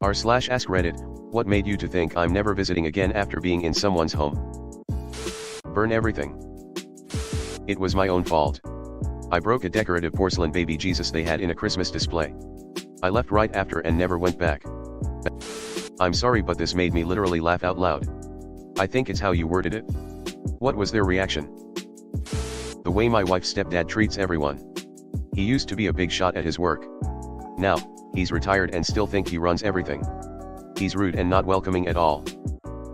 r/AskReddit, what made you to think I'm never visiting again after being in someone's home? Burn everything. It was my own fault. I broke a decorative porcelain baby Jesus they had in a Christmas display. I left right after and never went back. I'm sorry, but this made me literally laugh out loud. I think it's how you worded it. What was their reaction? The way my wife's stepdad treats everyone. He used to be a big shot at his work. Now, he's retired and still think he runs everything. He's rude and not welcoming at all.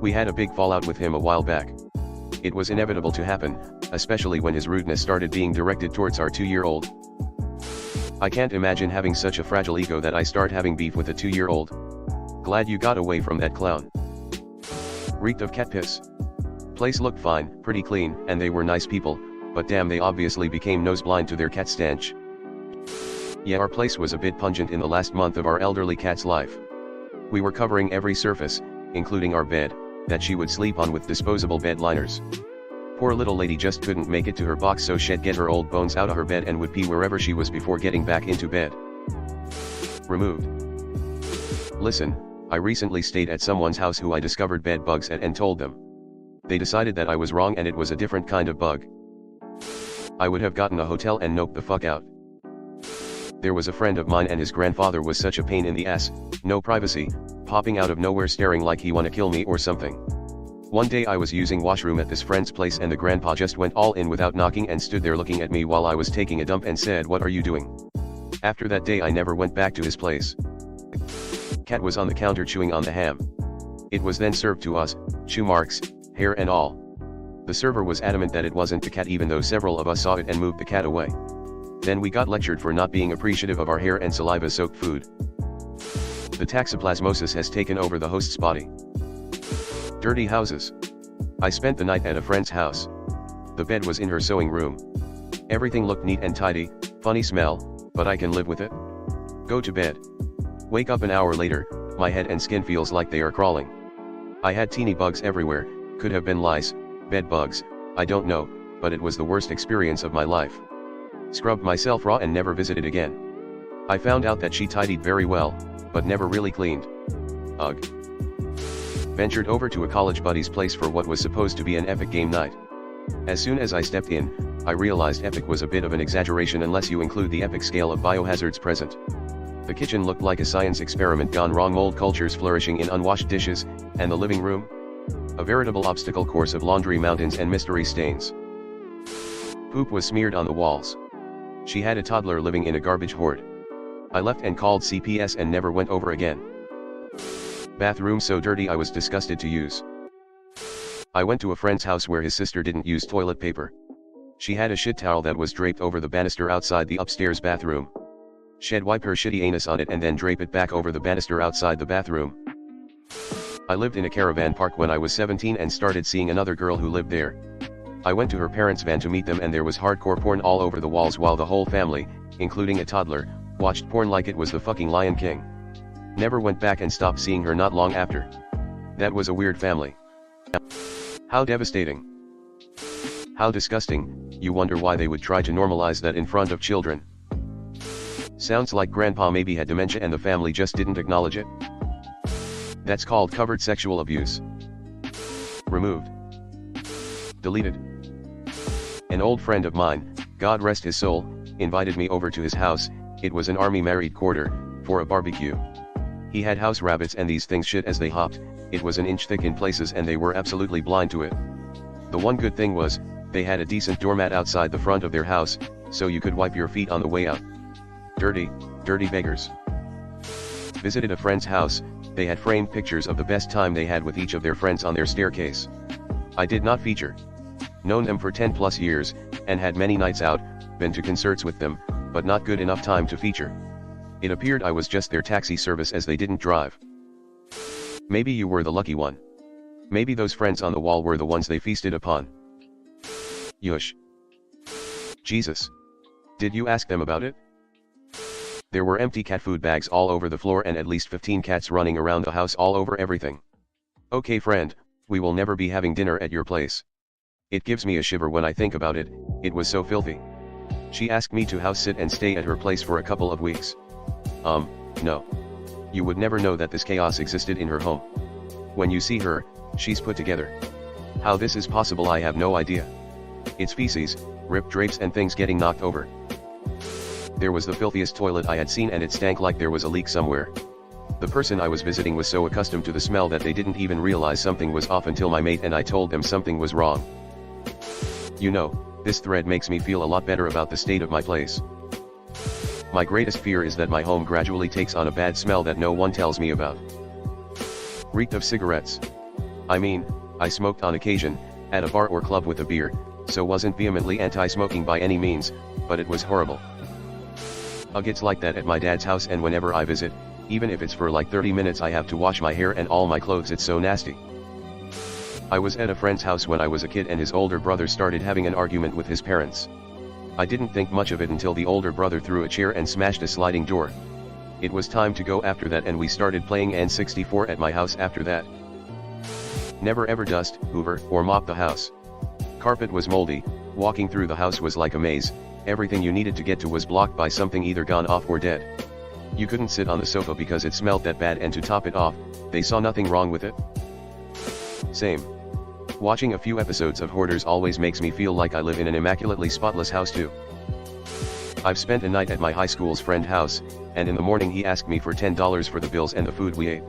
We had a big fallout with him a while back. It was inevitable to happen, especially when his rudeness started being directed towards our 2-year-old. I can't imagine having such a fragile ego that I start having beef with a 2-year-old. Glad you got away from that clown. Reeked of cat piss. Place looked fine, pretty clean, and they were nice people, but damn, they obviously became nose blind to their cat stench. Yeah, our place was a bit pungent in the last month of our elderly cat's life. We were covering every surface, including our bed, that she would sleep on with disposable bed liners. Poor little lady just couldn't make it to her box, so she'd get her old bones out of her bed and would pee wherever she was before getting back into bed. Removed. Listen, I recently stayed at someone's house who I discovered bed bugs at and told them. They decided that I was wrong and it was a different kind of bug. I would have gotten a hotel and noped the fuck out. There was a friend of mine and his grandfather was such a pain in the ass, no privacy, popping out of nowhere staring like he wanna kill me or something. One day I was using washroom at this friend's place and the grandpa just went all in without knocking and stood there looking at me while I was taking a dump and said, "What are you doing?" After that day I never went back to his place. Cat was on the counter chewing on the ham. It was then served to us, chew marks, hair and all. The server was adamant that it wasn't the cat even though several of us saw it and moved the cat away. Then we got lectured for not being appreciative of our hair and saliva-soaked food. The toxoplasmosis has taken over the host's body. Dirty houses. I spent the night at a friend's house. The bed was in her sewing room. Everything looked neat and tidy, funny smell, but I can live with it. Go to bed. Wake up an hour later, my head and skin feels like they are crawling. I had teeny bugs everywhere, could have been lice, bed bugs, I don't know, but it was the worst experience of my life. Scrubbed myself raw and never visited again. I found out that she tidied very well, but never really cleaned. Ugh. Ventured over to a college buddy's place for what was supposed to be an epic game night. As soon as I stepped in, I realized epic was a bit of an exaggeration unless you include the epic scale of biohazards present. The kitchen looked like a science experiment gone wrong, mold cultures flourishing in unwashed dishes, and the living room? A veritable obstacle course of laundry mountains and mystery stains. Poop was smeared on the walls. She had a toddler living in a garbage hoard. I left and called CPS and never went over again. Bathroom so dirty I was disgusted to use. I went to a friend's house where his sister didn't use toilet paper. She had a shit towel that was draped over the banister outside the upstairs bathroom. She'd wipe her shitty anus on it and then drape it back over the banister outside the bathroom. I lived in a caravan park when I was 17 and started seeing another girl who lived there. I went to her parents' van to meet them and there was hardcore porn all over the walls while the whole family, including a toddler, watched porn like it was the fucking Lion King. Never went back and stopped seeing her not long after. That was a weird family. How devastating. How disgusting, you wonder why they would try to normalize that in front of children. Sounds like grandpa maybe had dementia and the family just didn't acknowledge it. That's called covert sexual abuse. Removed. Deleted. An old friend of mine, God rest his soul, invited me over to his house. It was an army married quarter, for a barbecue. He had house rabbits and these things shit as they hopped. It was an inch thick in places and they were absolutely blind to it. The one good thing was, they had a decent doormat outside the front of their house, so you could wipe your feet on the way out. Dirty, dirty beggars. Visited a friend's house. They had framed pictures of the best time they had with each of their friends on their staircase. I did not feature. Known them for 10 plus years, and had many nights out, been to concerts with them, but not good enough time to feature. It appeared I was just their taxi service as they didn't drive. Maybe you were the lucky one. Maybe those friends on the wall were the ones they feasted upon. Yush. Jesus. Did you ask them about it? There were empty cat food bags all over the floor and at least 15 cats running around the house all over everything. Okay friend, we will never be having dinner at your place. It gives me a shiver when I think about it, it was so filthy. She asked me to house sit and stay at her place for a couple of weeks. No. You would never know that this chaos existed in her home. When you see her, she's put together. How this is possible, I have no idea. It's feces, ripped drapes and things getting knocked over. There was the filthiest toilet I had seen, and it stank like there was a leak somewhere. The person I was visiting was so accustomed to the smell that they didn't even realize something was off until my mate and I told them something was wrong. You know, this thread makes me feel a lot better about the state of my place. My greatest fear is that my home gradually takes on a bad smell that no one tells me about. Reeked of cigarettes. I mean, I smoked on occasion, at a bar or club with a beer, so wasn't vehemently anti-smoking by any means, but it was horrible. Ugh, it's like that at my dad's house, and whenever I visit, even if it's for like 30 minutes, I have to wash my hair and all my clothes, it's so nasty. I was at a friend's house when I was a kid, and his older brother started having an argument with his parents. I didn't think much of it until the older brother threw a chair and smashed a sliding door. It was time to go after that, and we started playing N64 at my house after that. Never ever dust, hoover, or mop the house. Carpet was moldy, walking through the house was like a maze, everything you needed to get to was blocked by something either gone off or dead. You couldn't sit on the sofa because it smelled that bad, and to top it off, they saw nothing wrong with it. Same. Watching a few episodes of Hoarders always makes me feel like I live in an immaculately spotless house too. I've spent a night at my high school's friend's house, and in the morning he asked me for $10 for the bills and the food we ate.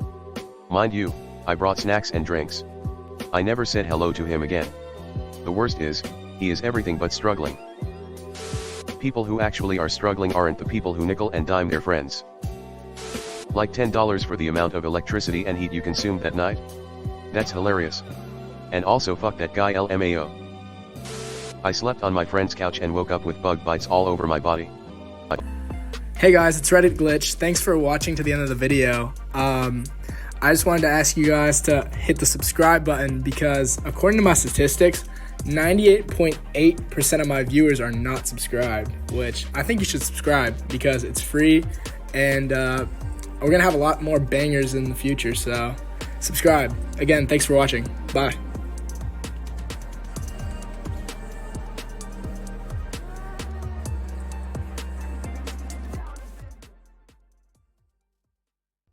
Mind you, I brought snacks and drinks. I never said hello to him again. The worst is, he is everything but struggling. People who actually are struggling aren't the people who nickel and dime their friends. Like $10 for the amount of electricity and heat you consumed that night? That's hilarious. And also fuck that guy LMAO. I slept on my friend's couch and woke up with bug bites all over my body. Hey guys, it's Reddit Glitch. Thanks for watching to the end of the video. I just wanted to ask you guys to hit the subscribe button because according to my statistics, 98.8% of my viewers are not subscribed, which I think you should subscribe because it's free, and we're going to have a lot more bangers in the future, so subscribe. Again, thanks for watching. Bye.